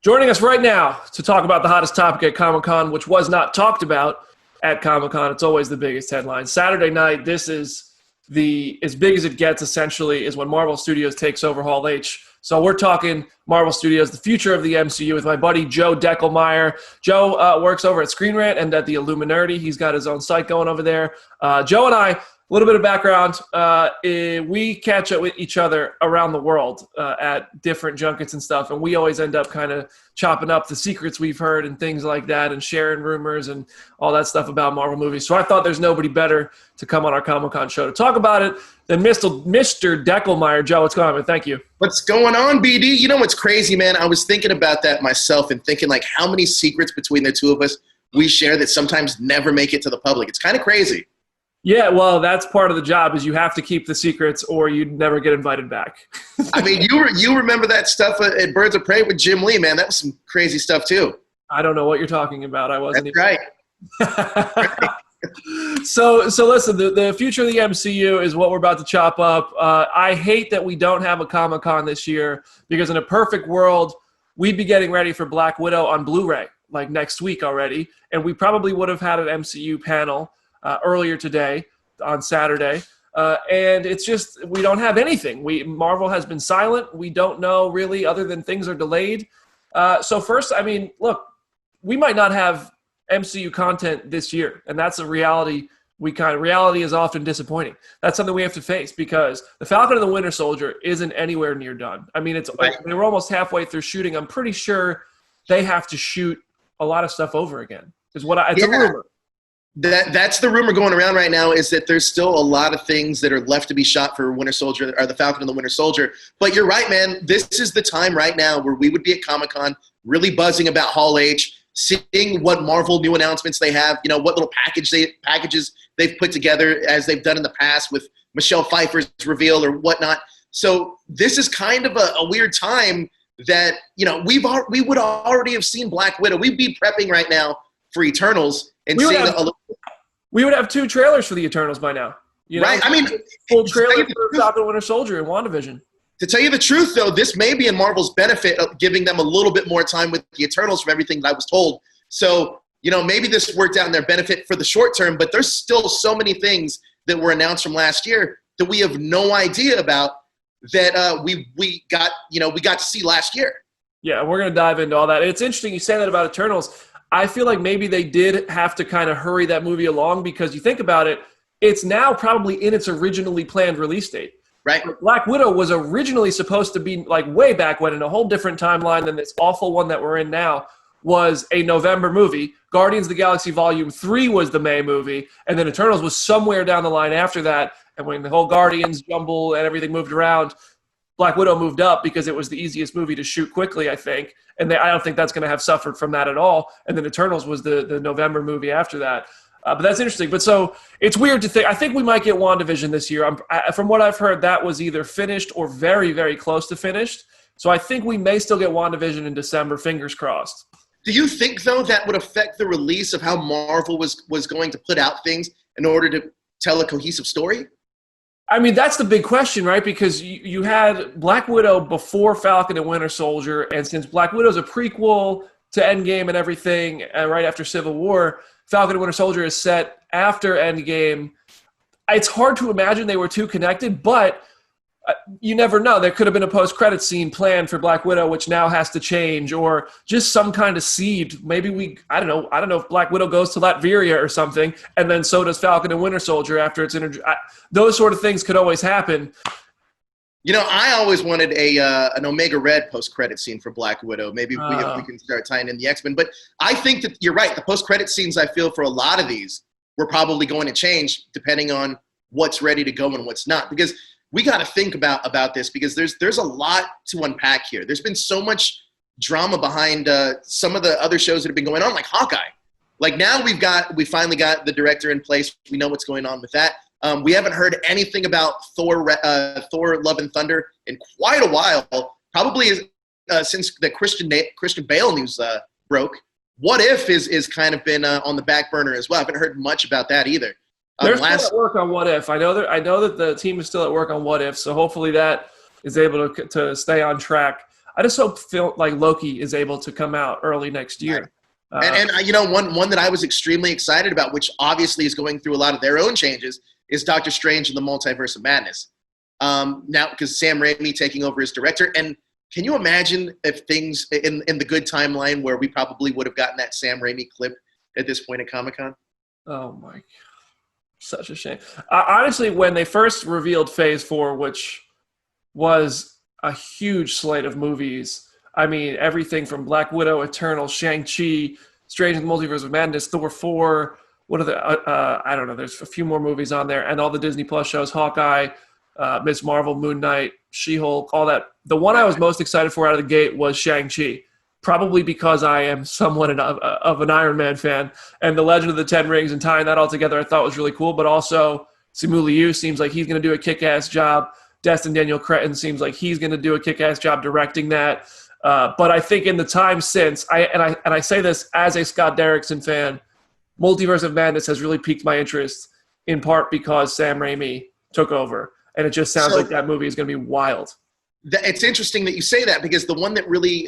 Joining us right now to talk about the hottest topic at Comic-Con, which was not talked about at Comic-Con. It's always the biggest headline. Saturday night, this is as big as it gets, essentially, is when Marvel Studios takes over Hall H. So we're talking Marvel Studios, the future of the MCU, with my buddy Joe Deckelmeyer. Joe works over at Screen Rant and at the Illuminati. He's got his own site going over there. Joe and I, a little bit of background, we catch up with each other around the world at different junkets and stuff, and we always end up kind of chopping up the secrets we've heard and things like that and sharing rumors and all that stuff about Marvel movies. So I thought there's nobody better to come on our Comic-Con show to talk about it than Mr. Deckelmeyer. Joe, what's going on, man? Thank you. What's going on, BD? You know what's crazy, man? I was thinking about that myself and thinking, like, how many secrets between the two of us we share that sometimes never make it to the public. It's kind of crazy. Yeah, well, that's part of the job, is you have to keep the secrets or you'd never get invited back. I mean, you remember that stuff at Birds of Prey with Jim Lee, man. That was some crazy stuff, too. I don't know what you're talking about. I wasn't That's right. So listen, the future of the MCU is what we're about to chop up. I hate that we don't have a Comic-Con this year, because in a perfect world, we'd be getting ready for Black Widow on Blu-ray, like next week already, and we probably would have had an MCU panel earlier today on Saturday, and it's just we don't have anything. Marvel has been silent. We don't know really, other than things are delayed. So first, I mean, look, we might not have MCU content this year, and that's a reality. Reality is often disappointing. That's something we have to face, because the Falcon and the Winter Soldier isn't anywhere near done. I mean, they were almost halfway through shooting. I'm pretty sure they have to shoot a lot of stuff over again. It's a rumor. That's the rumor going around right now, is that there's still a lot of things that are left to be shot for Winter Soldier, or the Falcon and the Winter Soldier. But you're right, man. This is the time right now where we would be at Comic-Con really buzzing about Hall H, seeing what Marvel new announcements they have, what little packages they've put together, as they've done in the past with Michelle Pfeiffer's reveal or whatnot. So this is kind of a weird time that, we would already have seen Black Widow. We'd be prepping right now for Eternals and we would have two trailers for the Eternals by now. Right. I mean, full trailer for Falcon Winter Soldier and WandaVision. To tell you the truth, though, this may be in Marvel's benefit of giving them a little bit more time with the Eternals from everything that I was told. So, maybe this worked out in their benefit for the short term, but there's still so many things that were announced from last year that we have no idea about that we got to see last year. Yeah, we're going to dive into all that. It's interesting you say that about Eternals. I feel like maybe they did have to kind of hurry that movie along, because you think about it, it's now probably in its originally planned release date. Right. Black Widow was originally supposed to be, like, way back when, in a whole different timeline than this awful one that we're in now, was a November movie. Guardians of the Galaxy Volume 3 was the May movie, and then Eternals was somewhere down the line after that. And when the whole Guardians jumble and everything moved around, Black Widow moved up because it was the easiest movie to shoot quickly, I think. And I don't think that's going to have suffered from that at all. And then Eternals was the November movie after that. But that's interesting. But so it's weird to think. I think we might get WandaVision this year. From what I've heard, that was either finished or very, very close to finished. So I think we may still get WandaVision in December, fingers crossed. Do you think, though, that would affect the release of how Marvel was going to put out things in order to tell a cohesive story? I mean, that's the big question, right? Because you had Black Widow before Falcon and Winter Soldier, and since Black Widow's a prequel to Endgame and everything, right after Civil War, Falcon and Winter Soldier is set after Endgame. It's hard to imagine they were too connected, but you never know. There could have been a post-credit scene planned for Black Widow, which now has to change, or just some kind of seed. Maybe I don't know if Black Widow goes to Latveria or something, and then so does Falcon and Winter Soldier after it's introduced. Those sort of things could always happen. I always wanted an Omega Red post-credit scene for Black Widow. Maybe if we can start tying in the X-Men. But I think that you're right. The post-credit scenes, I feel, for a lot of these, were probably going to change depending on what's ready to go and what's not. Because we got to think about this, because there's a lot to unpack here. There's been so much drama behind some of the other shows that have been going on, like Hawkeye. Like, now we finally got the director in place. We know what's going on with that. We haven't heard anything about Thor Love and Thunder in quite a while, probably since the Christian Bale news broke. What If is kind of been on the back burner as well. I haven't heard much about that either. They're still at work on What If. I know that the team is still at work on What If, so hopefully that is able to stay on track. I just hope like Loki is able to come out early next year. And one that I was extremely excited about, which obviously is going through a lot of their own changes, is Doctor Strange and the Multiverse of Madness. Now, because Sam Raimi taking over as director, and can you imagine if things in the good timeline where we probably would have gotten that Sam Raimi clip at this point at Comic-Con? Oh my God. Such a shame. Honestly, when they first revealed Phase 4, which was a huge slate of movies, I mean, everything from Black Widow, Eternal, Shang-Chi, Strange in the Multiverse of Madness, Thor 4, what are the, I don't know, there's a few more movies on there, and all the Disney Plus shows, Hawkeye, Ms. Marvel, Moon Knight, She-Hulk, all that. The one I was most excited for out of the gate was Shang-Chi, probably because I am somewhat of an Iron Man fan, and the Legend of the Ten Rings and tying that all together I thought was really cool, but also Simu Liu seems like he's going to do a kick-ass job. Destin Daniel Cretton seems like he's going to do a kick-ass job directing that. But I think in the time since, I say this as a Scott Derrickson fan, Multiverse of Madness has really piqued my interest, in part because Sam Raimi took over. And it just sounds like that movie is going to be wild. It's interesting that you say that, because the one that really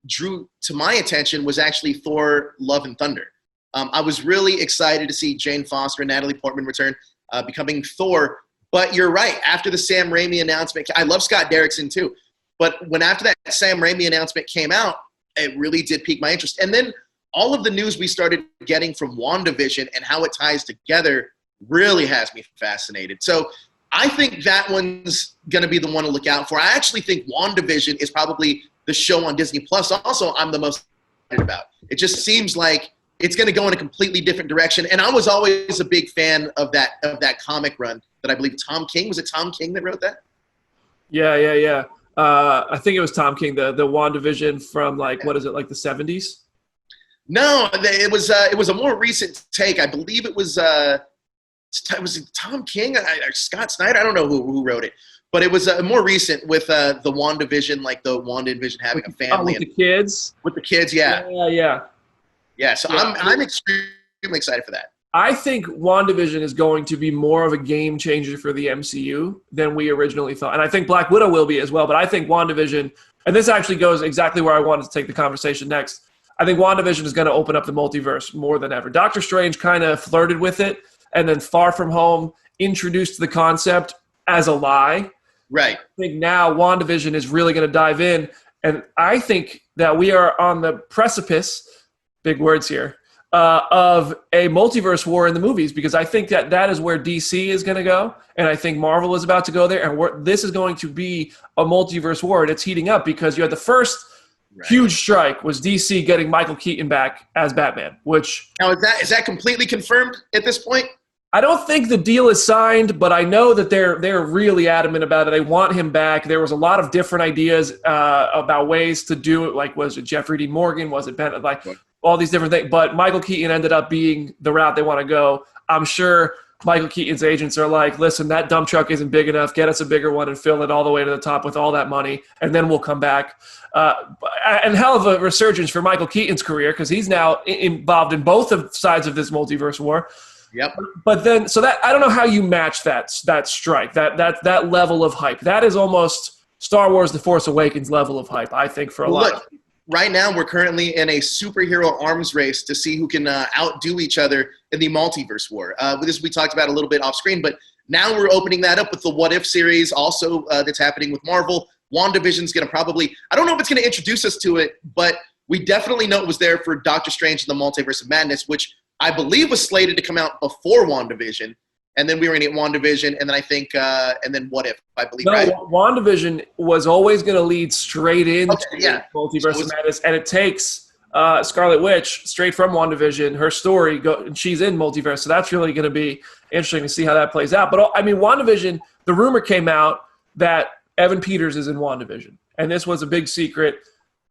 drew to my attention was actually Thor: Love and Thunder. I was really excited to see Jane Foster and Natalie Portman return, becoming Thor. But you're right. After the Sam Raimi announcement, I love Scott Derrickson too. But when after that Sam Raimi announcement came out, it really did pique my interest. And then all of the news we started getting from WandaVision and how it ties together really has me fascinated. So I think that one's going to be the one to look out for. I actually think WandaVision is probably the show on Disney Plus also I'm the most excited about. It just seems like it's going to go in a completely different direction. And I was always a big fan of that comic run that I believe Tom King, was it Tom King that wrote that? Yeah. I think it was Tom King, the WandaVision from what is it, like the 70s? No, it was a more recent take. I believe it was Tom King or Scott Snyder. I don't know who wrote it, but it was more recent with the WandaVision, like the WandaVision having a family with the kids. With the kids, yeah. Yeah. So I'm extremely excited for that. I think WandaVision is going to be more of a game changer for the MCU than we originally thought. And I think Black Widow will be as well. But I think WandaVision, and this actually goes exactly where I wanted to take the conversation next. I think WandaVision is going to open up the multiverse more than ever. Doctor Strange kind of flirted with it, and then Far From Home introduced the concept as a lie. Right. I think now WandaVision is really going to dive in. And I think that we are on the precipice, big words here, of a multiverse war in the movies, because I think that is where DC is going to go, and I think Marvel is about to go there, and this is going to be a multiverse war, and it's heating up because you had the first huge strike was DC getting Michael Keaton back as Batman, which... Now, is that completely confirmed at this point? I don't think the deal is signed, but I know that they're really adamant about it. They want him back. There was a lot of different ideas about ways to do it, like was it Jeffrey Dean Morgan, was it Ben, all these different things. But Michael Keaton ended up being the route they want to go. I'm sure Michael Keaton's agents are like, listen, that dump truck isn't big enough. Get us a bigger one and fill it all the way to the top with all that money, and then we'll come back. And hell of a resurgence for Michael Keaton's career, because he's now involved in both sides of this multiverse war. Yep. But then, so that I don't know how you match that strike, that level of hype. That is almost Star Wars: The Force Awakens level of hype, I think, for a lot. Look, right now we're currently in a superhero arms race to see who can outdo each other in the multiverse war. This we talked about a little bit off screen, but now we're opening that up with the What If series also that's happening with Marvel. WandaVision's going to probably, I don't know if it's going to introduce us to it, but we definitely know it was there for Doctor Strange and the Multiverse of Madness, which I believe was slated to come out before WandaVision. And then we were going to get WandaVision, and then I think, and then What If, I believe, right? WandaVision was always going to lead straight into Multiverse of Madness, and it takes Scarlet Witch straight from WandaVision, her story, and she's in Multiverse, so that's really going to be interesting to see how that plays out. But, I mean, WandaVision, the rumor came out that Evan Peters is in WandaVision, and this was a big secret,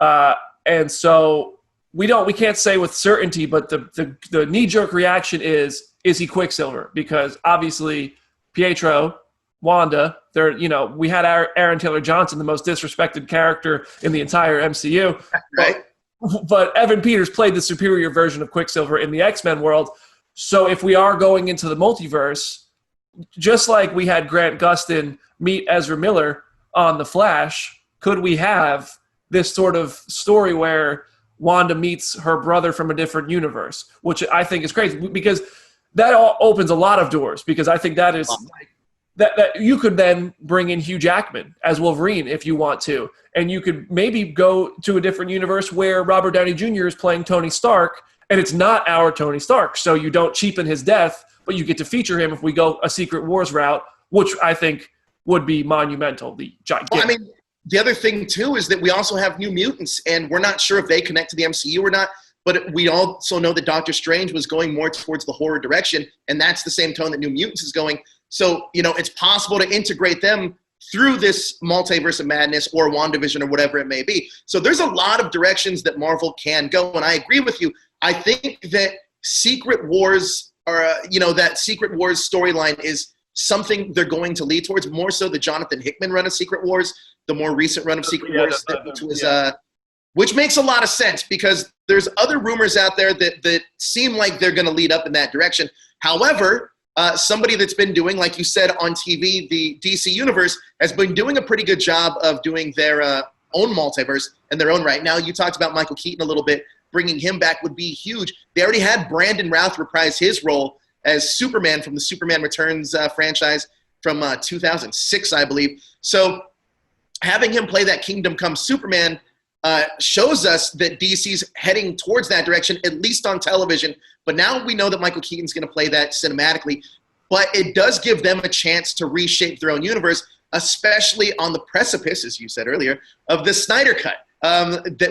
and so we can't say with certainty, but the knee-jerk reaction is he Quicksilver? Because obviously Pietro, Wanda, we had Aaron Taylor Johnson, the most disrespected character in the entire MCU. Right. But Evan Peters played the superior version of Quicksilver in the X-Men world. So if we are going into the multiverse, just like we had Grant Gustin meet Ezra Miller on The Flash, could we have this sort of story where Wanda meets her brother from a different universe, which I think is crazy because that all opens a lot of doors, because I think that is that you could then bring in Hugh Jackman as Wolverine if you want to, and you could maybe go to a different universe where Robert Downey Jr. is playing Tony Stark, and it's not our Tony Stark, so you don't cheapen his death, but you get to feature him if we go a Secret Wars route, which I think would be monumental. The gigantic. Well, I mean, the other thing too is that we also have New Mutants, and we're not sure if they connect to the MCU or not. But we also know that Doctor Strange was going more towards the horror direction, and that's the same tone that New Mutants is going. So, it's possible to integrate them through this multiverse of madness or WandaVision or whatever it may be. So there's a lot of directions that Marvel can go, and I agree with you. I think that Secret Wars, or that Secret Wars storyline is something they're going to lead towards, more so the Jonathan Hickman run of Secret Wars, the more recent run of Secret Wars, which makes a lot of sense because there's other rumors out there that seem like they're going to lead up in that direction. However, somebody that's been doing, like you said, on TV, the DC Universe has been doing a pretty good job of doing their own multiverse in their own right. Now, you talked about Michael Keaton a little bit. Bringing him back would be huge. They already had Brandon Routh reprise his role as Superman from the Superman Returns franchise from 2006, I believe. So having him play that Kingdom Come Superman shows us that DC's heading towards that direction, at least on television. But now we know that Michael Keaton's going to play that cinematically. But it does give them a chance to reshape their own universe, especially on the precipice, as you said earlier, of the Snyder Cut,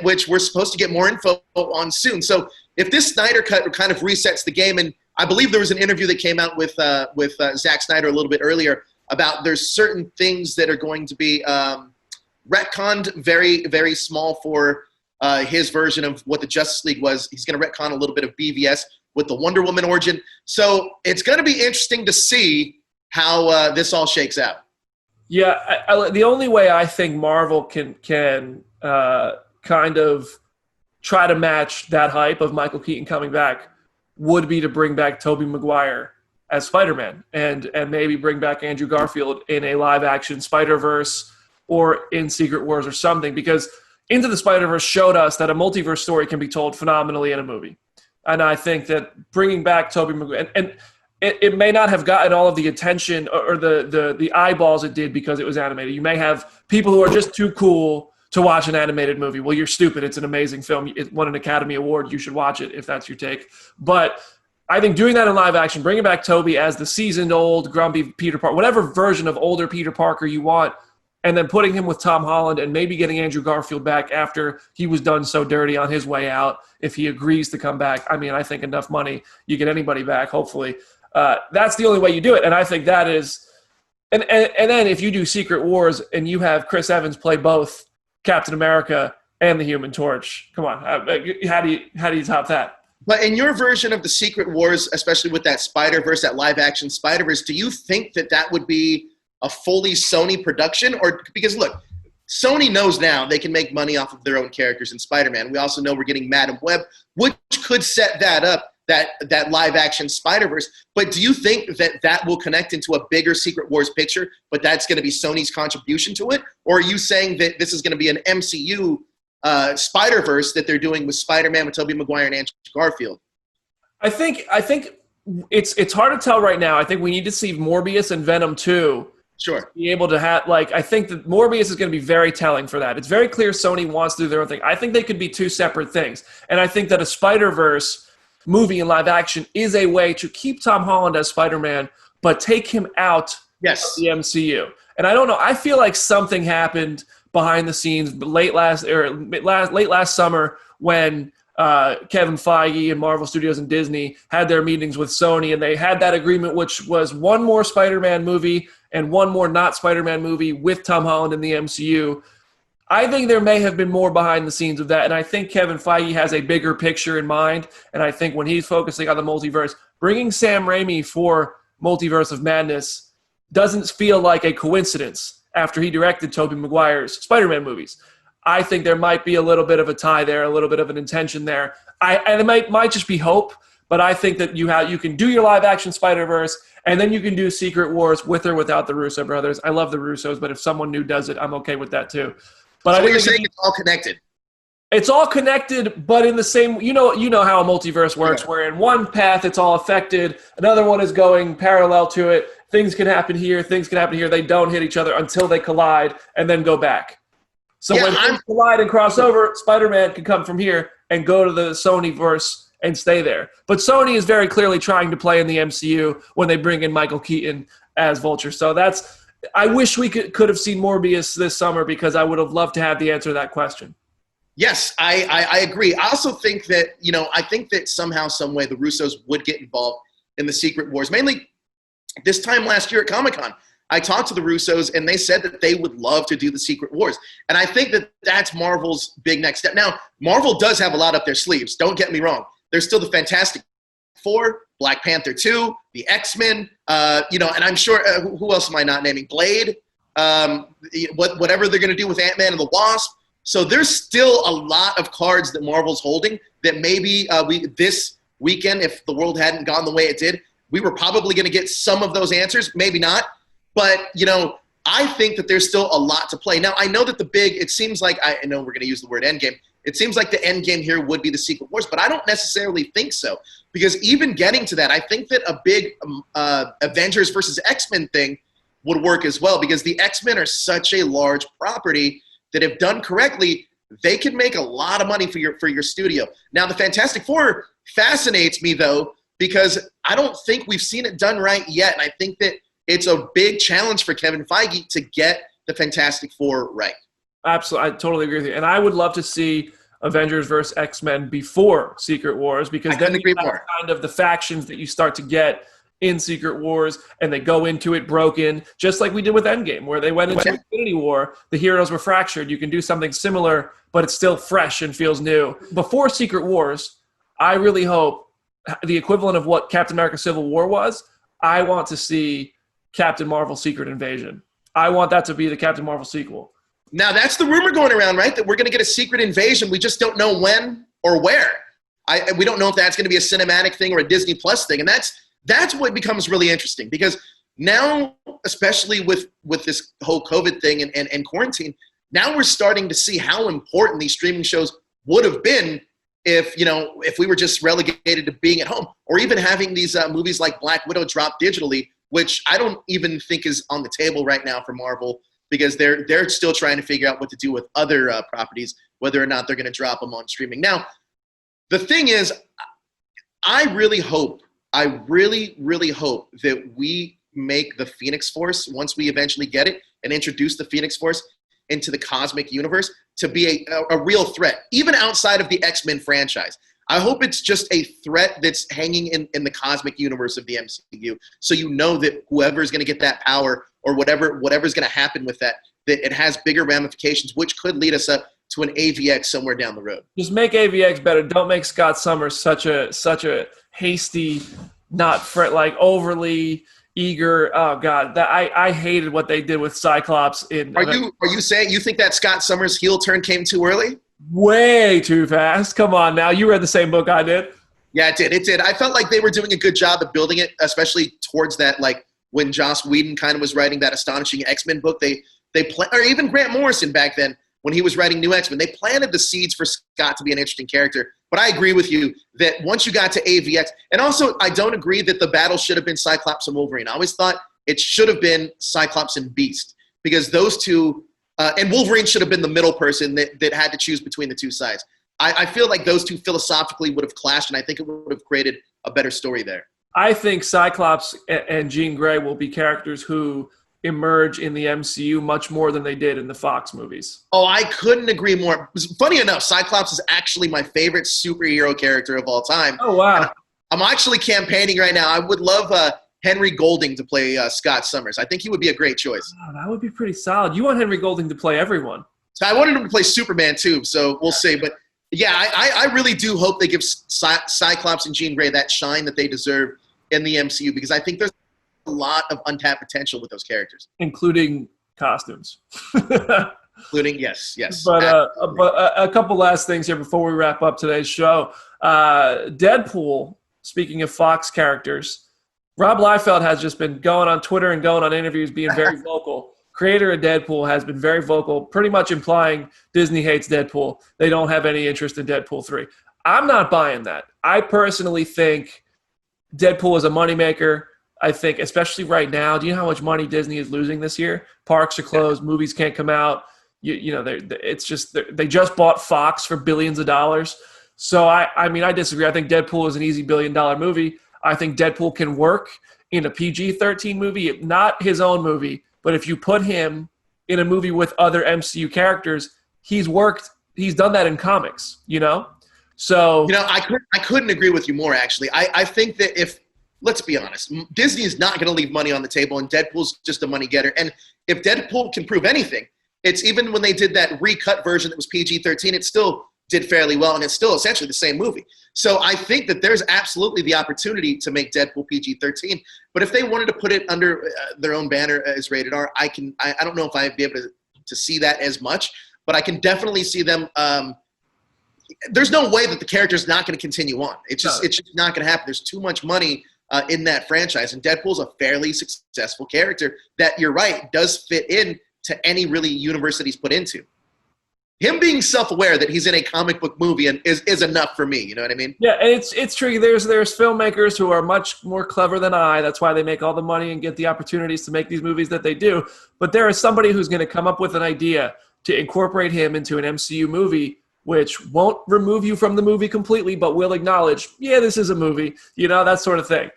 which we're supposed to get more info on soon. So if this Snyder Cut kind of resets the game, and I believe there was an interview that came out with Zack Snyder a little bit earlier about there's certain things that are going to be retconned very, very small for his version of what the Justice League was. He's going to retcon a little bit of BVS with the Wonder Woman origin. So it's going to be interesting to see how this all shakes out. Yeah, the only way I think Marvel can kind of try to match that hype of Michael Keaton coming back would be to bring back Tobey Maguire as Spider-Man and maybe bring back Andrew Garfield in a live-action Spider-Verse or in Secret Wars or something, because Into the Spider-Verse showed us that a multiverse story can be told phenomenally in a movie. And I think that bringing back Tobey Maguire, and it may not have gotten all of the attention or the eyeballs it did because it was animated. You may have people who are just too cool to watch an animated movie. Well, you're stupid. It's an amazing film. It won an Academy Award. You should watch it if that's your take. But I think doing that in live action, bringing back Tobey as the seasoned old grumpy Peter Parker, whatever version of older Peter Parker you want, and then putting him with Tom Holland and maybe getting Andrew Garfield back after he was done so dirty on his way out, if he agrees to come back. I mean, I think enough money, you get anybody back, hopefully. That's the only way you do it. And I think that is – and then if you do Secret Wars and you have Chris Evans play both Captain America and the Human Torch, come on. How do you top that? But in your version of the Secret Wars, especially with that Spider-Verse, that live-action Spider-Verse, do you think that would be a fully Sony production? Or because, look, Sony knows now they can make money off of their own characters in Spider-Man. We also know we're getting Madam Web, which could set that up, that live-action Spider-Verse. But do you think that will connect into a bigger Secret Wars picture, but that's going to be Sony's contribution to it? Or are you saying that this is going to be an MCU Spider-Verse that they're doing with Spider-Man, with Tobey Maguire and Andrew Garfield? I think it's hard to tell right now. I think we need to see Morbius and Venom 2. Sure. Be able to have, I think that Morbius is going to be very telling for that. It's very clear Sony wants to do their own thing. I think they could be two separate things. And I think that a Spider-Verse movie in live action is a way to keep Tom Holland as Spider-Man, but take him out of the MCU. And I don't know. I feel like something happened behind the scenes late last summer when Kevin Feige and Marvel Studios and Disney had their meetings with Sony, and they had that agreement, which was one more Spider-Man movie and one more not Spider-Man movie with Tom Holland in the MCU. I think there may have been more behind the scenes of that, and I think Kevin Feige has a bigger picture in mind, and I think when he's focusing on the multiverse, bringing Sam Raimi for Multiverse of Madness doesn't feel like a coincidence after he directed Tobey Maguire's Spider-Man movies. I think there might be a little bit of a tie there, a little bit of an intention there. And it might just be hope, but I think that you can do your live-action Spider-Verse, and then you can do Secret Wars with or without the Russo brothers. I love the Russos, but if someone new does it, I'm okay with that too. But so I what you're think saying it's all connected. it's all connected, but in the same, you know how a multiverse works, where in one path it's all affected, another one is going parallel to it. Things can happen here, things can happen here. They don't hit each other until they collide and then go back. So when things collide and cross over, Spider-Man can come from here and go to the Sony-verse and stay there. But Sony is very clearly trying to play in the MCU when they bring in Michael Keaton as Vulture. So I wish we could have seen Morbius this summer because I would have loved to have the answer to that question. Yes, I agree. I also think that, I think that somehow, some way, the Russos would get involved in the Secret Wars. Mainly this time last year at Comic-Con, I talked to the Russos, and they said that they would love to do the Secret Wars. And I think that that's Marvel's big next step. Now, Marvel does have a lot up their sleeves. Don't get me wrong. There's still the Fantastic Four, Black Panther 2, the X-Men, and I'm sure, who else am I not naming? Blade, whatever they're going to do with Ant-Man and the Wasp. So there's still a lot of cards that Marvel's holding that maybe this weekend, if the world hadn't gone the way it did, we were probably going to get some of those answers, maybe not. But, I think that there's still a lot to play. Now, I know that it seems like, I know we're going to use the word endgame. It seems like the endgame here would be the Secret Wars, but I don't necessarily think so. Because even getting to that, I think that a big Avengers versus X-Men thing would work as well, because the X-Men are such a large property that if done correctly, they can make a lot of money for your studio. Now, the Fantastic Four fascinates me, though, because I don't think we've seen it done right yet. And I think that it's a big challenge for Kevin Feige to get the Fantastic Four right. Absolutely. I totally agree with you. And I would love to see Avengers versus X-Men before Secret Wars, because then you have kind of the factions that you start to get in Secret Wars, and they go into it broken, just like we did with Endgame, where they went into Infinity War, the heroes were fractured. You can do something similar, but it's still fresh and feels new. Before Secret Wars, I really hope the equivalent of what Captain America Civil War was, I want to see Captain Marvel Secret Invasion. I want that to be the Captain Marvel sequel. Now, that's the rumor going around, right? That we're going to get a Secret Invasion. We just don't know when or where. We don't know if that's going to be a cinematic thing or a Disney Plus thing. And that's what becomes really interesting, because now, especially with this whole COVID thing and quarantine, now we're starting to see how important these streaming shows would have been if we were just relegated to being at home, or even having these movies like Black Widow drop digitally, which I don't even think is on the table right now for Marvel, because they're still trying to figure out what to do with other properties, whether or not they're going to drop them on streaming. Now, the thing is, I really, really hope that we make the Phoenix Force, once we eventually get it, and introduce the Phoenix Force into the cosmic universe, to be a real threat, even outside of the X-Men franchise. I hope it's just a threat that's hanging in the cosmic universe of the MCU, so that whoever is going to get that power, or whatever's going to happen with that it has bigger ramifications, which could lead us up to an AVX somewhere down the road. Just make AVX better. Don't make Scott Summers such a hasty, overly eager. Oh God, I hated what they did with Cyclops. Are you saying you think that Scott Summers' heel turn came too early? Way too fast. Come on now. You read the same book I did. Yeah, it did. I felt like they were doing a good job of building it, especially towards that, when Joss Whedon kind of was writing that astonishing X-Men book. Or even Grant Morrison back then, when he was writing New X-Men, they planted the seeds for Scott to be an interesting character. But I agree with you that once you got to AVX, and also I don't agree that the battle should have been Cyclops and Wolverine. I always thought it should have been Cyclops and Beast, because those two, and Wolverine should have been the middle person that had to choose between the two sides. I feel like those two philosophically would have clashed, and I think it would have created a better story there. I think Cyclops and Jean Grey will be characters who emerge in the MCU much more than they did in the Fox movies. Oh, I couldn't agree more. Funny enough, Cyclops is actually my favorite superhero character of all time. Oh, wow. I'm actually campaigning right now. I would love Henry Golding to play Scott Summers. I think he would be a great choice. Oh, that would be pretty solid. You want Henry Golding to play everyone. So I wanted him to play Superman too, so we'll see. But yeah, I really do hope they give Cyclops and Jean Grey that shine that they deserve in the MCU, because I think there's a lot of untapped potential with those characters, including costumes. Including yes. But a couple last things here before we wrap up today's show. Deadpool. Speaking of Fox characters, Rob Liefeld has just been going on Twitter and going on interviews, being very vocal creator of Deadpool, has been very vocal, pretty much implying Disney hates Deadpool. They don't have any interest in Deadpool 3. I'm not buying that. I personally think Deadpool is a moneymaker. I think, especially right now, do you know how much money Disney is losing this year? Parks are closed, movies can't come out. They just bought Fox for billions of dollars. So I disagree. I think Deadpool is an easy $1 billion movie. I think Deadpool can work in a PG-13 movie, not his own movie, but if you put him in a movie with other MCU characters, he's done that in comics, So I couldn't agree with you more. Actually, I think that let's be honest, Disney is not going to leave money on the table, and Deadpool's just a money getter. And if Deadpool can prove anything, it's even when they did that recut version that was PG-13, it still did fairly well, and it's still essentially the same movie. So I think that there's absolutely the opportunity to make Deadpool PG-13. But if they wanted to put it under their own banner as rated R, I don't know if I'd be able to see that as much, but I can definitely see them. There's no way that the character's not going to continue on. It's just not going to happen. There's too much money in that franchise, and Deadpool's a fairly successful character that, you're right, does fit in to any really universe that he's put into. Him being self-aware that he's in a comic book movie is enough for me. You know what I mean? Yeah, and it's tricky. There's filmmakers who are much more clever than I. That's why they make all the money and get the opportunities to make these movies that they do. But there is somebody who's going to come up with an idea to incorporate him into an MCU movie, which won't remove you from the movie completely, but will acknowledge, yeah, this is a movie, that sort of thing.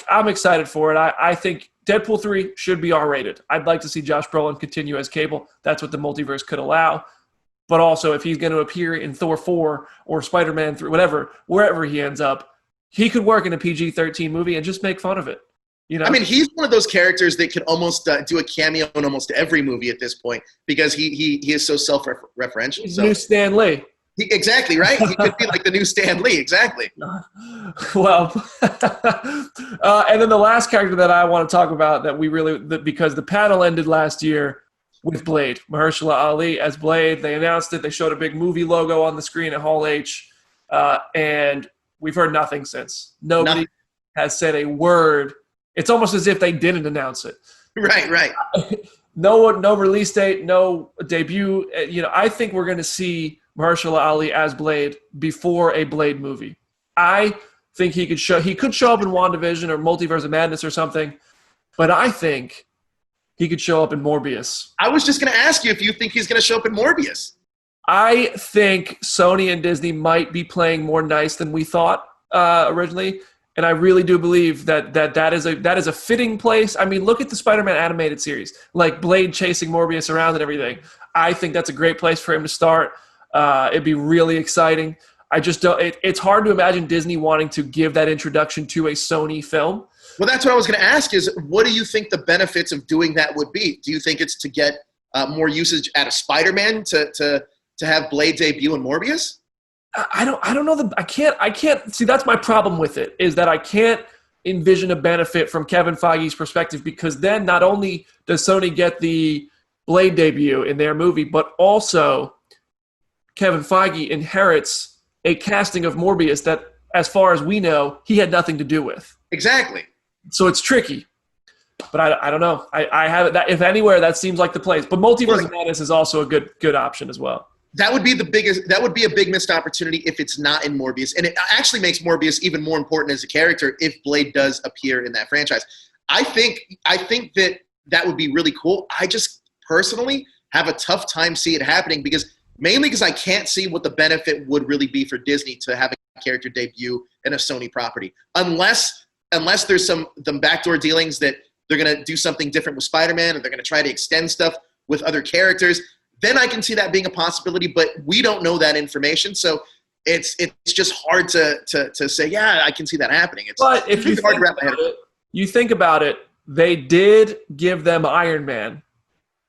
I'm excited for it. I think Deadpool 3 should be R-rated. I'd like to see Josh Brolin continue as Cable. That's what the multiverse could allow. But also, if he's going to appear in Thor 4 or Spider-Man 3, wherever he ends up, he could work in a PG-13 movie and just make fun of it. I mean, he's one of those characters that could almost do a cameo in almost every movie at this point because he is so self-referential. He's new Stan Lee. Exactly, right? He could be like the new Stan Lee, exactly. Well, and then the last character that I want to talk about because the panel ended last year with Blade, Mahershala Ali as Blade. They announced it. They showed a big movie logo on the screen at Hall H, and we've heard nothing since. Nobody has said a word. It's almost as if they didn't announce it. Right. No release date, no debut. I think we're going to see Mahershala Ali as Blade before a Blade movie. I think he could show up in WandaVision or Multiverse of Madness or something, but I think he could show up in Morbius. I was just going to ask you if you think he's going to show up in Morbius. I think Sony and Disney might be playing more nice than we thought originally. And I really do believe that is a fitting place. I mean, look at the Spider-Man animated series, like Blade chasing Morbius around and everything. I think that's a great place for him to start. It'd be really exciting. I just don't. It's hard to imagine Disney wanting to give that introduction to a Sony film. Well, that's what I was going to ask: is what do you think the benefits of doing that would be? Do you think it's to get more usage out of Spider-Man to have Blade debut in Morbius? I don't know. I can't see. That's my problem with it, is that I can't envision a benefit from Kevin Feige's perspective, because then not only does Sony get the Blade debut in their movie, but also Kevin Feige inherits a casting of Morbius that, as far as we know, he had nothing to do with. Exactly. So it's tricky. But I don't know. I have that. If anywhere, that seems like the place. But Multiverse of Madness is also a good option as well. That would be that would be a big missed opportunity if it's not in Morbius. And it actually makes Morbius even more important as a character if Blade does appear in that franchise. I think that would be really cool. I just personally have a tough time seeing it happening mainly because I can't see what the benefit would really be for Disney to have a character debut in a Sony property. Unless there's some backdoor dealings that they're going to do something different with Spider-Man, or they're going to try to extend stuff with other characters. Then I can see that being a possibility, but we don't know that information, so it's just hard to say, yeah, I can see that happening. But if you think about it, they did give them Iron Man,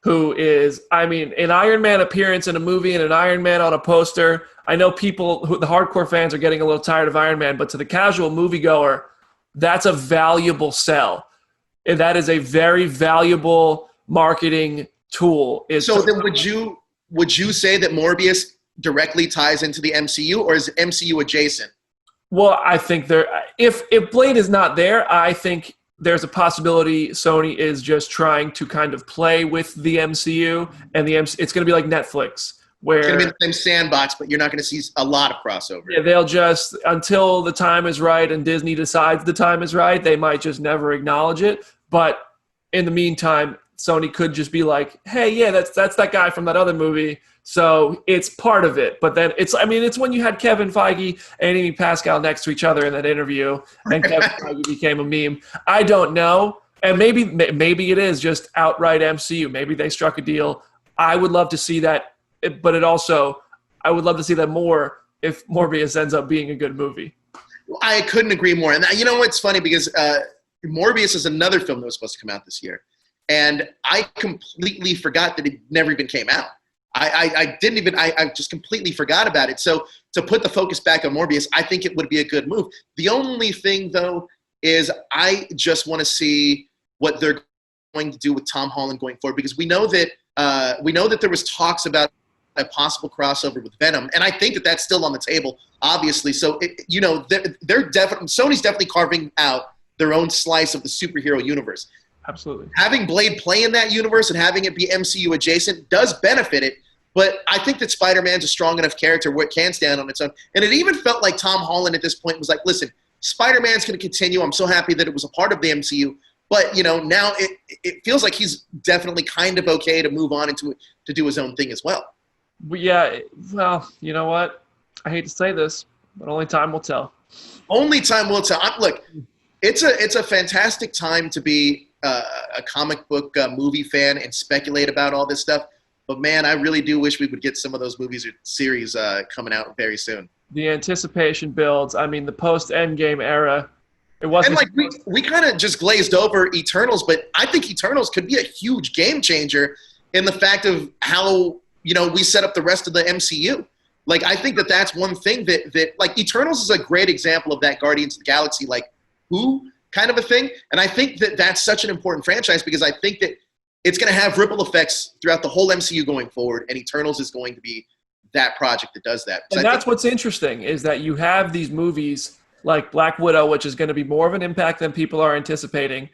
who is, an Iron Man appearance in a movie and an Iron Man on a poster. I know the hardcore fans are getting a little tired of Iron Man, but to the casual moviegoer, that's a valuable sell. And that is a very valuable marketing tool. Then would you say that Morbius directly ties into the MCU, or is it MCU adjacent? Well, I think if Blade is not there, I think there's a possibility Sony is just trying to kind of play with the MCU, and it's going to be like Netflix, where it's going to be the same sandbox, but you're not going to see a lot of crossover. Yeah, they'll just, until the time is right and Disney decides the time is right, they might just never acknowledge it. But in the meantime, Sony could just be like, hey, yeah, that's that guy from that other movie. So it's part of it. But then it's when you had Kevin Feige and Amy Pascal next to each other in that interview, and Kevin Feige became a meme. I don't know. And maybe it is just outright MCU. Maybe they struck a deal. I would love to see that. But I would love to see that more if Morbius ends up being a good movie. I couldn't agree more. And you know what's funny, because Morbius is another film that was supposed to come out this year. And I completely forgot that it never even came out. I just completely forgot about it. So to put the focus back on Morbius, I think it would be a good move. The only thing, though, is I just want to see what they're going to do with Tom Holland going forward, because we know that there was talks about a possible crossover with Venom, and I think that that's still on the table, obviously. So Sony's definitely carving out their own slice of the superhero universe. Absolutely. Having Blade play in that universe and having it be MCU adjacent does benefit it, but I think that Spider-Man's a strong enough character where it can stand on its own. And it even felt like Tom Holland at this point was like, listen, Spider-Man's going to continue. I'm so happy that it was a part of the MCU. But, now it feels like he's definitely kind of okay to move on to do his own thing as well. Yeah, well, you know what? I hate to say this, but only time will tell. Only time will tell. Look, it's a fantastic time to be a comic book movie fan and speculate about all this stuff. But, man, I really do wish we would get some of those movies or series coming out very soon. The anticipation builds. I mean, the post-Endgame era, it wasn't. And, like, we kind of just glazed over Eternals, but I think Eternals could be a huge game changer in the fact of how, we set up the rest of the MCU. Like, I think that that's one thing that like, Eternals is a great example of that Guardians of the Galaxy, like, who kind of a thing. And I think that that's such an important franchise, because I think that it's going to have ripple effects throughout the whole MCU going forward, and Eternals is going to be that project that does that. And that's what's interesting, is that you have these movies like Black Widow, which is going to be more of an impact than people are anticipating,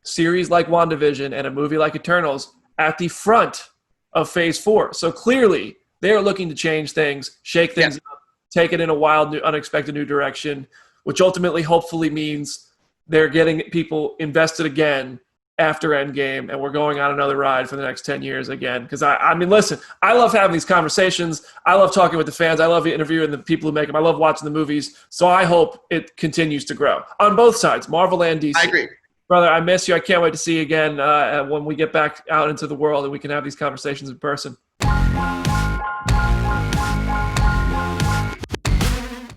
series like WandaVision, and a movie like Eternals at the front of Phase 4. So clearly they are looking to change things, shake things up, take it in a wild, unexpected new direction, which ultimately hopefully means they're getting people invested again after Endgame, and we're going on another ride for the next 10 years again. Because, I mean, listen, I love having these conversations. I love talking with the fans. I love interviewing the people who make them. I love watching the movies. So I hope it continues to grow on both sides, Marvel and DC. I agree. Brother, I miss you. I can't wait to see you again when we get back out into the world and we can have these conversations in person.